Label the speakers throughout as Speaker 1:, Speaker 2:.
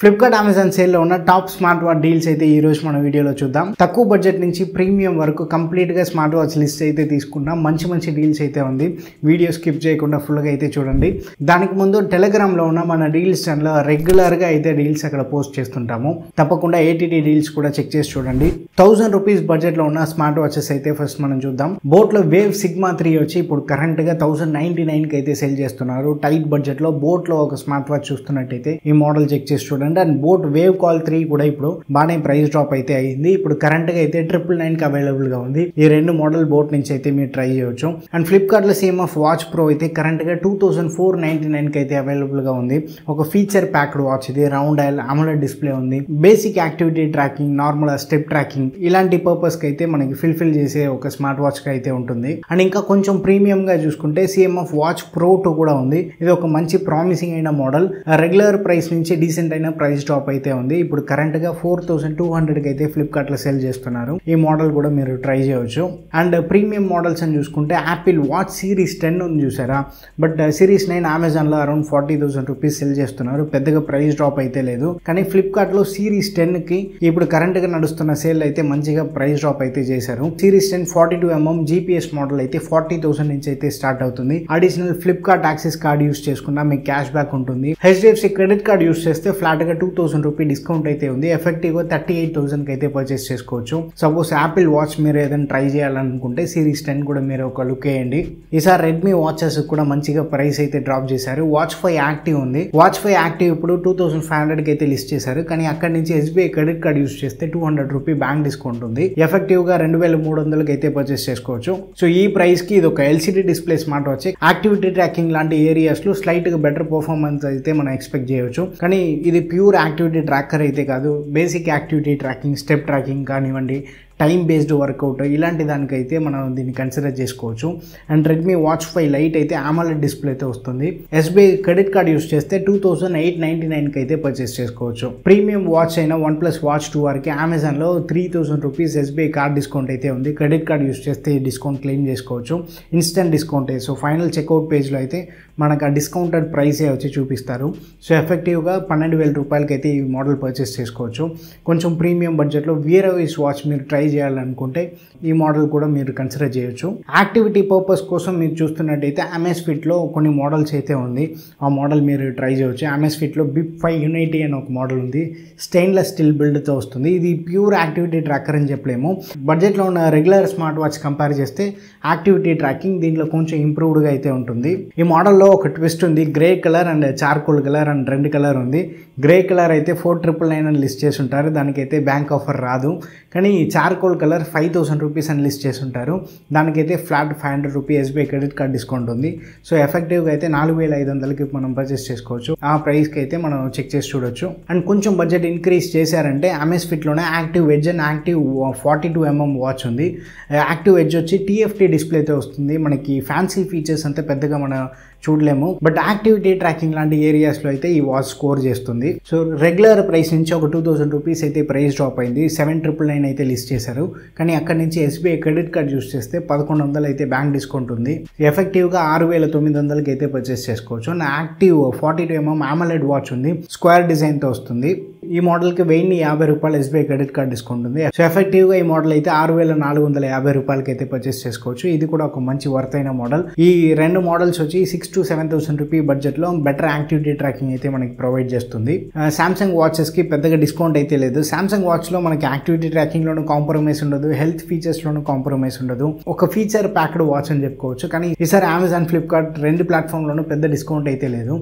Speaker 1: Flipkart Amazon సేల్లో ఉన్న top smart watch deals అయితే ఈ రోజు మన వీడియోలో చూద్దాం. తక్కువ బడ్జెట్ నుంచి ప్రీమియం వరకు కంప్లీట్ గా స్మార్ట్ వాచ్ లిస్ట్ అయితే తీసుకున్నాం. మంచి డీల్స్ అయితే ఉంది. వీడియో స్కిప్ చేయకుండా ఫుల్ గా అయితే చూడండి. దానికి ముందు టెలిగ్రామ్ లో ఉన్న మన డీల్స్ ఛానల్ రెగ్యులర్ గా అయితే డీల్స్ అక్కడ పోస్ట్ చేస్తుంటాము. తప్పకుండా ఏటీటీ డీల్స్ కూడా చెక్ చేసి చూడండి. 1000 రూపీస్ బడ్జెట్ లో ఉన్న స్మార్ట్ వాచెస్ అయితే ఫస్ట్ మనం చూద్దాం. బోట్ లో వేవ్ సిగ్మా 3 వచ్చి ఇప్పుడు కరెంట్ గా 1099 కి అయితే సేల్ చేస్తున్నారు. టైట్ బడ్జెట్ లో బోట్ లో ఒక స్మార్ట్ వాచ్ చూస్తున్నట్టయితే ఈ మోడల్ చెక్ చేసి చూడండి. అండ్ బోట్ వేవ్ కాల్ 3 కూడా ఇప్పుడు బాగానే ప్రైస్ డ్రాప్ అయితే అయింది. ఇప్పుడు కరెంట్ గా అయితే 999 కి అవైలబుల్ గా ఉంది. ఈ రెండు మోడల్ బోట్ నుంచి అయితే మీరు ట్రై చేయొచ్చు. అండ్ ఫ్లిప్కార్ట్ లో CMF వాచ్ ప్రో అయితే కరెంట్ గా 2499 కి అయితే అవైలబుల్ గా ఉంది. ఒక ఫీచర్ ప్యాక్డ్ వాచ్ ఇది. రౌండ్ డయల్ AMOLED డిస్ప్లే ఉంది. Basic activity tracking, normal step tracking ఇలాంటి పర్పస్ కి అయితే మనకి ఫిల్ చేసే ఒక స్మార్ట్ వాచ్ కి అయితే ఉంటుంది. అండ్ ఇంకా కొంచెం ప్రీమియం గా చూసుకుంటే CMF వాచ్ ప్రో 2 కూడా ఉంది. ఇది ఒక మంచి ప్రామిసింగ్ అయిన మోడల్. రెగ్యులర్ ప్రైస్ నుంచి డీసెంట్ అయిన ప్రైస్ డ్రాప్ అయితే ఉంది. ఇప్పుడు కరెంట్ గా 4200 కి అయితే ఫ్లిప్కార్ట్ లో సేల్ చేస్తున్నారు. ఈ మోడల్ కూడా మీరు ట్రై చేయొచ్చు. అండ్ ప్రీమియం మోడల్స్ అని చూసుకుంటే యాపిల్ వాచ్ సిరీస్ 10 ఉంది చూసారా. బట్ సిరీస్ 9 అమెజాన్ లో అరౌండ్ 40,000 రూపీస్ సేల్ చేస్తున్నారు. పెద్దగా ప్రైస్ డ్రాప్ అయితే లేదు. కానీ ఫ్లిప్కార్ట్ లో సిరీస్ 10 కి ఇప్పుడు కరెంట్ గా నడుస్తున్న సేల్ అయితే మంచిగా ప్రైస్ డ్రాప్ అయితే చేశారు. సిరీస్ 10 42mm GPS మోడల్ అయితే 40,000 నుంచి అయితే స్టార్ట్ అవుతుంది. Additional Flipkart access card use చేసుకున్నా మీకు క్యాష్ బ్యాక్ ఉంటుంది. HDFC క్రెడిట్ కార్డ్ యూస్ చేస్తే ఫ్లాట్ గా 2000 రూపీ డిస్కౌంట్ అయితే ఉంది. ఎఫెక్టివ్ గా 38,000 కి అయితే పర్చేస్ చేసుకోవచ్చు. సపోజ్ యాపిల్ వాచ్ మీరు ఏదైనా ట్రై చేయాలనుకుంటే సిరీస్ 10 కూడా మీరు ఒక లుక్ వేయండి. ఈసారి రెడ్మీ వాచెస్ కూడా మంచిగా ప్రైస్ అయితే డ్రాప్ చేశారు. వాచ్ 5 యాక్టివ్ ఉంది. వాచ్ 5 యాక్టివ్ ఇప్పుడు 2500 కి అయితే లిస్ట్ చేశారు. కానీ అక్కడి నుంచి SBI క్రెడిట్ కార్డ్ యూస్ చేస్తే 200 రూపీ బ్యాంక్ డిస్కౌంట్ ఉంది. ఎఫెక్టివ్ గా 2300 కి అయితే పర్చేస్ చేసుకోవచ్చు. సో ఈ ప్రైస్ కి ఇది ఒక LCD display smart watch. Activity tracking లాంటి ఏరియాస్ లో స్లైట్ గా బెటర్ పర్ఫార్మెన్స్ అయితే మనం ఎక్స్పెక్ట్ చేయవచ్చు. కానీ ఇది ప్యూర్ యాక్టివిటీ ట్రాకర్ అయితే కాదు. Basic activity tracking, step tracking కానివ్వండి, టైం బేస్డ్ వర్కౌట్ ఇలాంటి దానికైతే మనం దీన్ని కన్సిడర్ చేసుకోవచ్చు. అండ్ రెడ్మీ వాచ్ 5 లైట్ అయితే AMOLED డిస్ప్లే అయితే వస్తుంది. SBI క్రెడిట్ కార్డ్ యూస్ చేస్తే 2899 కి అయితే పర్చేస్ చేసుకోవచ్చు. ప్రీమియం వాచ్ అయిన OnePlus వాచ్ 2 వారికి అమెజాన్ లో 3000 రూపీస్ SBI కార్డ్ డిస్కౌంట్ అయితే ఉంది. క్రెడిట్ కార్డ్ యూస్ చేస్తే ఈ డిస్కౌంట్ క్లెయిమ్ చేసుకోవచ్చు. Instant discount. So final checkout page లో అయితే మనకు ఆ డిస్కౌంటెడ్ ప్రైసే వచ్చి చూపిస్తారు. సో ఎఫెక్టివ్గా 12,000 రూపాయలకి అయితే ఈ మోడల్ పర్చేస్ చేసుకోవచ్చు. కొంచెం ప్రీమియం బడ్జెట్లో Wear OS వాచ్ మీరు ట్రై చేయాలనుకుంటే ఈ మోడల్ కూడా మీరు కన్సిడర్ చేయొచ్చు. యాక్టివిటీ పర్పస్ కోసం మీరు చూస్తున్నట్టయితే Amazfit లో కొన్ని మోడల్స్ అయితే ఉంది. ఆ మోడల్ మీరు ట్రై చేయొచ్చు. Amazfit లో BIP 5 Unity అని ఒక మోడల్ ఉంది. స్టెయిన్లెస్ స్టీల్ బిల్డ్తో వస్తుంది. ఇది ప్యూర్ యాక్టివిటీ ట్రాకర్ అని చెప్పలేము. బడ్జెట్లో ఉన్న రెగ్యులర్ స్మార్ట్ వాచ్ కంపేర్ చేస్తే యాక్టివిటీ ట్రాకింగ్ దీంట్లో కొంచెం ఇంప్రూవ్డ్గా అయితే ఉంటుంది. ఈ మోడల్లో ఒక ట్విస్ట్ ఉంది. Grey colour and charcoal colour and 2 colour ఉంది. గ్రే కలర్ అయితే 4999 అని లిస్ట్ చేసి ఉంటారు. దానికైతే బ్యాంక్ ఆఫర్ రాదు. కానీ చార్కోల్ కలర్ 5000 రూపీస్ అని లిస్ట్ చేసి ఉంటారు. దానికైతే flat 500 rupee SBI credit card discount ఉంది. సో ఎఫెక్టివ్గా అయితే 4500కి మనం పర్చేస్ చేసుకోవచ్చు. ఆ ప్రైస్కి అయితే మనం చెక్ చేసి చూడొచ్చు. అండ్ కొంచెం బడ్జెట్ ఇంక్రీజ్ చేశారంటే Amazfitలోనే active edge and active 42mm watch ఉంది. యాక్టివ్ ఎడ్జ్ వచ్చి TFT డిస్ప్లేతో వస్తుంది. మనకి ఫ్యాన్సీ ఫీచర్స్ అంతా పెద్దగా మనం చూడలేము. బట్ యాక్టివిటీ ట్రాకింగ్ లాంటి ఏరియాస్లో అయితే ఈ వాచ్ స్కోర్ చేస్తుంది. సో రెగ్యులర్ ప్రైస్ నుంచి ఒక 2000 రూపీస్ అయితే ప్రైస్ డ్రాప్ అయింది. 7999 అయితే లిస్ట్ చేశారు. కానీ అక్కడి నుంచి SBI క్రెడిట్ కార్డ్ యూస్ చేస్తే 1100 అయితే బ్యాంక్ డిస్కౌంట్ ఉంది. ఎఫెక్టివ్గా 6900కి అయితే పర్చేస్ చేసుకోవచ్చు. నా యాక్టివ్ 42mm AMOLED వాచ్ ఉంది. స్క్వేర్ డిజైన్తో వస్తుంది. ఈ మోడల్కి 1050 రూపాయలు SBI క్రెడిట్ కార్డ్ డిస్కౌంట్ ఉంది. సో ఎఫెక్టివ్గా ఈ మోడల్ అయితే 6450 రూపాయలకి అయితే పర్చేస్ చేసుకోవచ్చు. ఇది కూడా ఒక మంచి వర్త్ అయిన మోడల్. ఈ రెండు మోడల్స్ వచ్చి 6,000 to 7,000 రూపీ బడ్జెట్లో బెటర్ యాక్టివిటీ ట్రాకింగ్ అయితే మనకి ప్రొవైడ్ చేస్తుంది. సామ్సంగ్ వాచెస్కి పెద్దగా డిస్కౌంట్ అయితే లేదు. సామ్సంగ్ వాచ్లో మనకి యాక్టివిటీ ట్రాకింగ్లోనూ కాంప్రమైజ్ ఉండదు. హెల్త్ ఫీచర్స్లోనూ కాంప్రమైజ్ ఉండదు. ఒక ఫీచర్ ప్యాక్డ్ వాచ్ అని చెప్పుకోవచ్చు. కానీ ఈసారి అమెజాన్, ఫ్లిప్కార్ట్ రెండు ప్లాట్ఫామ్లోనూ పెద్ద డిస్కౌంట్ అయితే లేదు.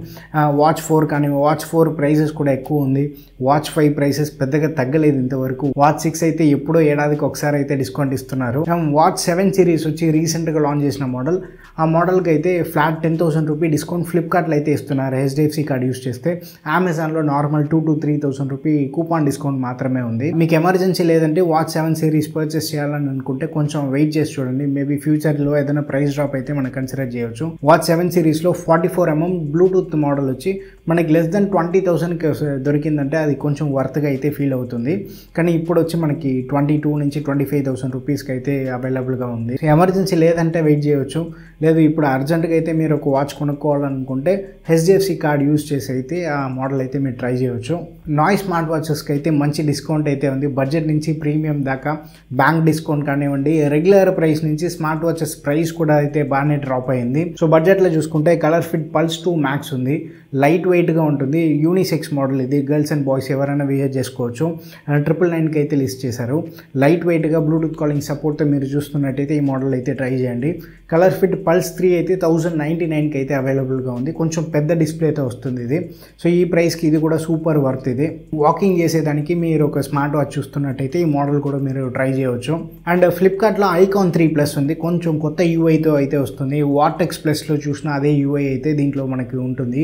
Speaker 1: వాచ్ 4 కానీ వాచ్ 4 ప్రైసెస్ కూడా ఎక్కువ ఉంది. వాచ్ 5 ప్రైసెస్ పెద్దగా తగ్గలేదు ఇంతవరకు. వాచ్ 6 అయితే ఎప్పుడో ఏడాదికి ఒకసారి అయితే డిస్కౌంట్ ఇస్తున్నారు. వాచ్ 7 సిరీస్ వచ్చి రీసెంట్గా లాంచ్ చేసిన మోడల్. ఆ మోడల్కి అయితే ఫ్లాట్ 10,000 రూపీ డిస్కౌంట్ ఫ్లిప్కార్ట్లో అయితే ఇస్తున్నారు. HDFC కార్డ్ యూస్ చేస్తే. అమెజాన్లో నార్మల్ 2,000 to 3,000 రూపీ కూపాన్ డిస్కౌంట్ మాత్రమే ఉంది. మీకు ఎమర్జెన్సీ లేదంటే వాచ్ 7 సిరీస్ పర్చేస్ చేయాలని అనుకుంటే కొంచెం వెయిట్ చేసి చూడండి. మేబీ ఫ్యూచర్లో ఏదైనా ప్రైస్ డ్రాప్ అయితే మనం కన్సిడర్ చేయొచ్చు. వాచ్ 7 సిరీస్లో 44mm బ్లూటూత్ మోడల్ వచ్చి మనకి లెస్ దెన్ 20,000కి దొరికిందంటే అది కొంచెం వర్త్గా అయితే ఫీల్ అవుతుంది. కానీ ఇప్పుడు వచ్చి మనకి 22 నుంచి 25,000 రూపీస్కి అయితే అవైలబుల్గా ఉంది. ఎమర్జెన్సీ లేదంటే వెయిట్ చేయవచ్చు, లేదు ఇప్పుడు అర్జెంట్గా అయితే మీరు ఒక వాచ్ కొనుక్కోవాలనుకుంటే HDFC కార్డ్ యూజ్ చేసి అయితే ఆ మోడల్ అయితే మీరు ట్రై చేయవచ్చు. నాయిస్ స్మార్ట్ వాచెస్కి అయితే మంచి డిస్కౌంట్ అయితే ఉంది. బడ్జెట్ నుంచి ప్రీమియం దాకా బ్యాంక్ డిస్కౌంట్ కానివ్వండి, రెగ్యులర్ ప్రైస్ నుంచి స్మార్ట్ వాచెస్ ప్రైస్ కూడా అయితే బాగానే డ్రాప్ అయింది. సో బడ్జెట్లో చూసుకుంటే కలర్ ఫిట్ పల్స్ 2 మ్యాక్స్ ఉంది, లైట్ వెయిట్గా ఉంటుంది, యూనిసెక్స్ మోడల్ ఇది, గర్ల్స్ అండ్ బాయ్స్ ఎవరైనా వేర్ చేసుకోవచ్చు. 999కి అయితే లిస్ట్ చేశారు. లైట్ వెయిట్గా బ్లూటూత్ కాలింగ్ సపోర్ట్తో మీరు చూస్తున్నట్టయితే ఈ మోడల్ అయితే ట్రై చేయండి. కలర్ ఫిట్ పల్స్ 3 అయితే 1099కి అయితే అవైలబుల్గా ఉంది. కొంచెం పెద్ద డిస్ప్లేతో వస్తుంది ఇది. సో ఈ ప్రైస్కి ఇది కూడా సూపర్ వర్త్ ఇది. వాకింగ్ చేసేదానికి మీరు ఒక స్మార్ట్ వాచ్ చూస్తున్నట్టయితే ఈ మోడల్ కూడా మీరు ట్రై చేయవచ్చు. అండ్ ఫ్లిప్కార్ట్లో ఐకాన్ 3 ప్లస్ ఉంది, కొంచెం కొత్త యూఐతో అయితే వస్తుంది. వాటెక్స్ ప్లస్లో చూసిన అదే యూఐ అయితే దీంట్లో మనకి ఉంటుంది.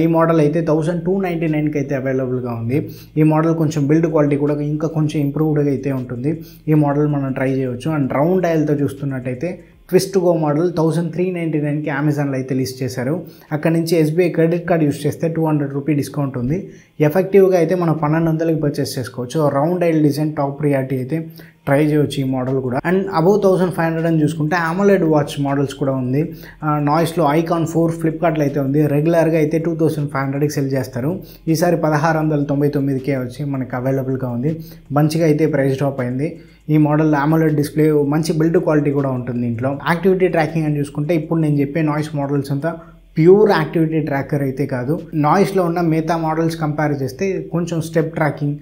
Speaker 1: ఈ మోడల్ అయితే 1299కి అయితే అవైలబుల్గా ఉంది. ఈ మోడల్ కొంచెం బిల్డ్ క్వాలిటీ కూడా ఇంకా కొంచెం ఇంప్రూవ్డ్గా అయితే ఉంటుంది. ఈ మోడల్ మనం ట్రై చేయవచ్చు. అండ్ రౌండ్ డయల్తో చూస్తున్నట్టయితే ట్విస్ట్ గో మోడల్ 1399కి అమెజాన్లో అయితే లిస్ట్ చేశారు. అక్కడ నుంచి SBI క్రెడిట్ కార్డ్ యూస్ చేస్తే 200 రూపీ డిస్కౌంట్ ఉంది. ఎఫెక్టివ్గా అయితే మనం 1200కి పర్చేస్ చేసుకోవచ్చు. Round dial design top priority అయితే ట్రై చేయవచ్చు ఈ మోడల్ కూడా. అండ్ అబౌవ్ 1500 అని చూసుకుంటే AMOLED వాచ్ మోడల్స్ కూడా ఉంది. నాయిస్లో ఐకాన్ 4 ఫ్లిప్కార్ట్లో అయితే ఉంది. రెగ్యులర్గా అయితే 2500కి సెల్ చేస్తారు. ఈసారి 1699కే వచ్చి మనకి అవైలబుల్గా ఉంది. మంచిగా అయితే ప్రైస్ డ్రాప్ అయింది. ఈ మోడల్ AMOLED డిస్ప్లే, మంచి బిల్డ్ క్వాలిటీ కూడా ఉంటుంది దీంట్లో. యాక్టివిటీ ట్రాకింగ్ అని చూసుకుంటే ఇప్పుడు నేను చెప్పే నాయిస్ మోడల్స్ అంతా ప్యూర్ యాక్టివిటీ ట్రాకర్ అయితే కాదు. నాయిస్లో ఉన్న మిగతా మోడల్స్ కంపేర్ చేస్తే కొంచెం step tracking,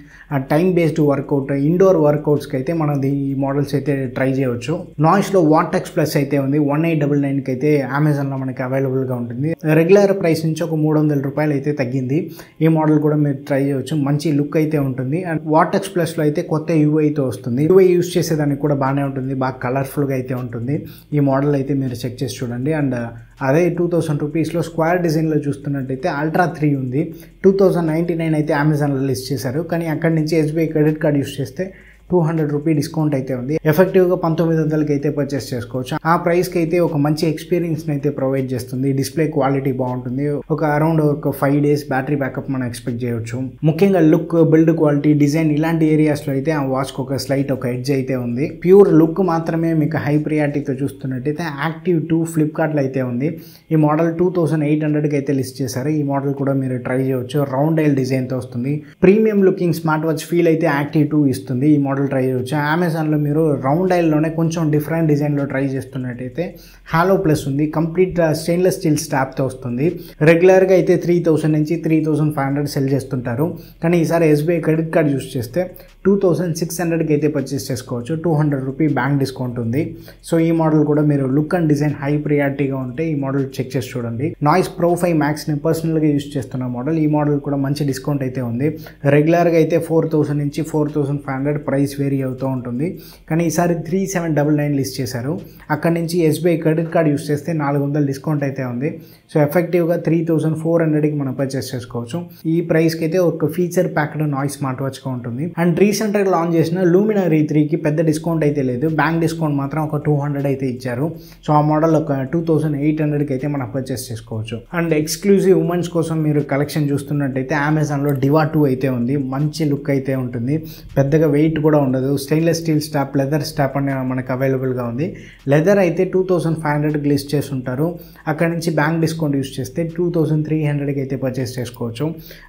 Speaker 1: time based workout, indoor వర్కౌట్స్కి అయితే మనం ఈ మోడల్స్ అయితే ట్రై చేయవచ్చు. నాయిస్లో వాటెక్స్ ప్లస్ అయితే ఉంది, 1899కి అయితే అమెజాన్లో మనకి అవైలబుల్గా ఉంటుంది. రెగ్యులర్ ప్రైస్ నుంచి ఒక 300 రూపాయలు అయితే తగ్గింది. ఈ మోడల్ కూడా మీరు ట్రై చేయవచ్చు, మంచి లుక్ అయితే ఉంటుంది. అండ్ వాటెక్స్ ప్లస్లో అయితే కొత్త యూఐతో వస్తుంది. యూఐ యూస్ చేసేదానికి కూడా బాగానే ఉంటుంది, బాగా కలర్ఫుల్గా అయితే ఉంటుంది. ఈ మోడల్ అయితే మీరు చెక్ చేసి చూడండి. అండ్ అదే 2000 రూపీస్లో స్క్వేర్ డిజైన్లో చూస్తున్నట్టయితే అల్ట్రా 3 ఉంది. 2099 అయితే అమెజాన్లో లిస్ట్ చేశారు. కానీ అక్కడి నుంచి SBI క్రెడిట్ కార్డ్ యూస్ చేస్తే 200 రూపీ డిస్కౌంట్ అయితే ఉంది. ఎఫెక్టివ్గా 1900కి అయితే పర్చేస్ చేసుకోవచ్చు. ఆ ప్రైస్కి అయితే ఒక మంచి ఎక్స్పీరియన్స్ని అయితే ప్రొవైడ్ చేస్తుంది. డిస్ప్లే క్వాలిటీ బాగుంటుంది. ఒక అరౌండ్ ఒక 5 days బ్యాటరీ బ్యాకప్ మనం ఎక్స్పెక్ట్ చేయవచ్చు. ముఖ్యంగా లుక్, బిల్డ్ క్వాలిటీ, డిజైన్ ఇలాంటి ఏరియాస్లో అయితే ఆ వాచ్కి ఒక స్లైట్ ఒక ఎడ్జ్ అయితే ఉంది. ప్యూర్ లుక్ మాత్రమే మీకు హై ప్రియారిటీతో చూస్తున్నట్టయితే యాక్టివ్ 2 ఫ్లిప్కార్ట్లో అయితే ఉంది. ఈ మోడల్ 2800కి అయితే లిస్ట్ చేశారు. ఈ మోడల్ కూడా మీరు ట్రై చేయవచ్చు. రౌండ్ డైల్ డిజైన్తో వస్తుంది. Premium looking smart watch feel అయితే యాక్టివ్ 2 ఇస్తుంది. ఈ మోడల్ ట్రై చేయవచ్చు. అమెజాన్లో మీరు రౌండ్ డైల్లోనే కొంచెం డిఫరెంట్ డిజైన్లో ట్రై చేస్తున్నట్టయితే హాలో ప్లస్ ఉంది. కంప్లీట్ స్టెయిన్లెస్ స్టీల్ స్టాప్తో వస్తుంది. రెగ్యులర్గా అయితే 3000 నుంచి 3500 సెల్ చేస్తుంటారు. కానీ ఈసారి SBI క్రెడిట్ కార్డ్ యూస్ చేస్తే 2600కి అయితే పర్చేస్ చేసుకోవచ్చు. 200 రూపీ బ్యాంక్ డిస్కౌంట్ ఉంది. సో ఈ మోడల్ కూడా మీరు లుక్ అండ్ డిజైన్ హై ప్రియారిటీగా ఉంటే ఈ మోడల్ చెక్ చేసి చూడండి. నాయిస్ Pro 5 Max ని పర్సనల్గా యూస్ చేస్తున్న మోడల్. ఈ మోడల్ కూడా మంచి డిస్కౌంట్ అయితే ఉంది. రెగ్యులర్గా అయితే 4000 నుంచి 4500 ప్రైస్ వేరీ అవుతూ ఉంటుంది. కానీ ఈసారి 3799 లిస్ట్ చేశారు. అక్కడ నుంచి SBI క్రెడిట్ కార్డ్ యూస్ చేస్తే 400 డిస్కౌంట్ అయితే ఉంది. సో ఎఫెక్టివ్గా 3400కి మనం పర్చేస్ చేసుకోవచ్చు. ఈ ప్రైస్కి అయితే ఒక ఫీచర్ ప్యాక్డ్ నాయిస్ స్మార్ట్ వాచ్గా ఉంటుంది. అండ్ రీసెంట్గా లాంచ్ చేసిన లూమినరీ 3కి పెద్ద డిస్కౌంట్ అయితే లేదు. బ్యాంక్ డిస్కౌంట్ మాత్రం ఒక 200 అయితే ఇచ్చారు. సో ఆ మోడల్ ఒక 2800కి అయితే మనం పర్చేస్ చేసుకోవచ్చు. అండ్ ఎక్స్క్లూజివ్ ఉమెన్స్ కోసం మీరు కలెక్షన్ చూస్తున్నట్టయితే అమెజాన్లో డివా 2 అయితే ఉంది. మంచి లుక్ అయితే ఉంటుంది. పెద్దగా వెయిట్ కూడా ఉండదు. Stainless steel stop, leather stop అనే మనకు అవైలబుల్గా ఉంది. లెదర్ అయితే 2500కి లిస్ట్ చేసి ఉంటారు. అక్కడ నుంచి బ్యాంక్ డిస్కౌంట్ యూస్ చేస్తే 2300కి అయితే పర్చేస్ చేసుకోవచ్చు.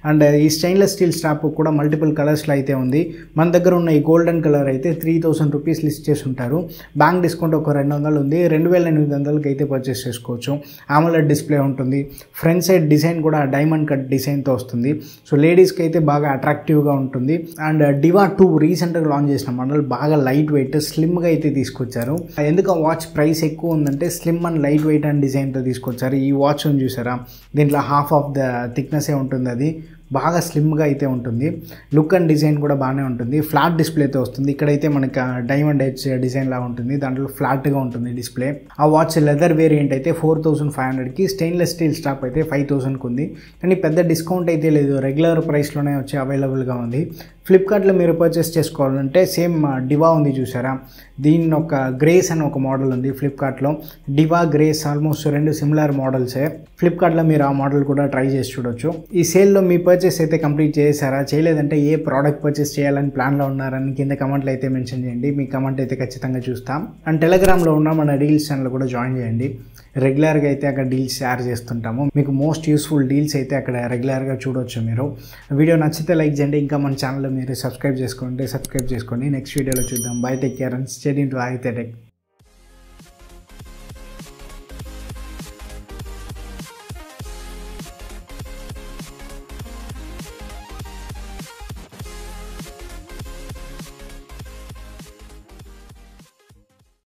Speaker 1: అండ్ ఈ స్టెయిన్లెస్ స్టీల్ స్టాప్ కూడా మల్టిపుల్ కలర్స్లో అయితే ఉంది. మన దగ్గర ఉన్న ఈ గోల్డెన్ కలర్ అయితే 3000 రూపీస్ లిస్ట్ చేసి ఉంటారు. బ్యాంక్ డిస్కౌంట్ ఒక 200 ఉంది. 2800కి అయితే పర్చేస్ చేసుకోవచ్చు. AMOLED డిస్ప్లే ఉంటుంది. ఫ్రంట్ సైడ్ డిజైన్ కూడా డైమండ్ కట్ డిజైన్తో వస్తుంది. సో లేడీస్కి అయితే బాగా అట్రాక్టివ్గా ఉంటుంది. అండ్ డివా 2 రీసెంట్గా లాంచ్ చేసిన మోడల్ బాగా లైట్ వెయిట్, స్లిమ్గా అయితే తీసుకొచ్చారు. ఎందుకు వాచ్ ప్రైస్ ఎక్కువ ఉందంటే slim and light weight and డిజైన్తో తీసుకొచ్చారు. ఈ వాచ్ చూసారా, దీంట్లో హాఫ్ ఆఫ్ ద థిక్నెస్ ఉంటుంది. అది బాగా స్లిమ్గా అయితే ఉంటుంది. లుక్ అండ్ డిజైన్ కూడా బాగానే ఉంటుంది. ఫ్లాట్ డిస్ప్లేతో వస్తుంది. ఇక్కడైతే మనకి డైమండ్ ఎడ్జ్ డిజైన్ లాగా ఉంటుంది, దాంట్లో ఫ్లాట్గా ఉంటుంది డిస్ప్లే. ఆ వాచ్ లెదర్ వేరియంట్ అయితే 4500కి, స్టెయిన్లెస్ స్టీల్ స్టాప్ అయితే 5000కి ఉంది. కానీ పెద్ద డిస్కౌంట్ అయితే లేదు, రెగ్యులర్ ప్రైస్లోనే వచ్చి అవైలబుల్గా ఉంది. ఫ్లిప్కార్ట్లో మీరు పర్చేస్ చేసుకోవాలంటే సేమ్ డివా ఉంది చూసారా, దీన్ని ఒక గ్రేస్ అని ఒక మోడల్ ఉంది ఫ్లిప్కార్ట్లో. డివా, గ్రేస్ ఆల్మోస్ట్ రెండు సిమిలర్ మోడల్సే. ఫ్లిప్కార్ట్లో మీరు ఆ మోడల్ కూడా ట్రై చేసి చూడొచ్చు. ఈ సేల్లో మీ పర్చేస్ అయితే కంప్లీట్ చేసారా, చేయలేదంటే ఏ ప్రోడక్ట్ పర్చేస్ చేయాలని ప్లాన్లో ఉన్నారని కింద కమెంట్లో అయితే మెన్షన్ చేయండి. మీ కమెంట్ అయితే ఖచ్చితంగా చూస్తాం. అండ్ టెలిగ్రామ్లో ఉన్న మన డీల్స్ ఛానల్ కూడా జాయిన్ చేయండి. రెగ్యులర్గా అయితే అక్కడ డీల్స్ షేర్ చేస్తుంటాము. మీకు మోస్ట్ యూస్ఫుల్ డీల్స్ అయితే అక్కడ రెగ్యులర్గా చూడవచ్చు. మీరు వీడియో నచ్చితే లైక్ చేయండి. ఇంకా మన ఛానల్లో మీరు సబ్స్క్రైబ్ చేసుకోండి. నెక్స్ట్ వీడియోలో చూద్దాం. By, take care and stay tuned to Aditya tech.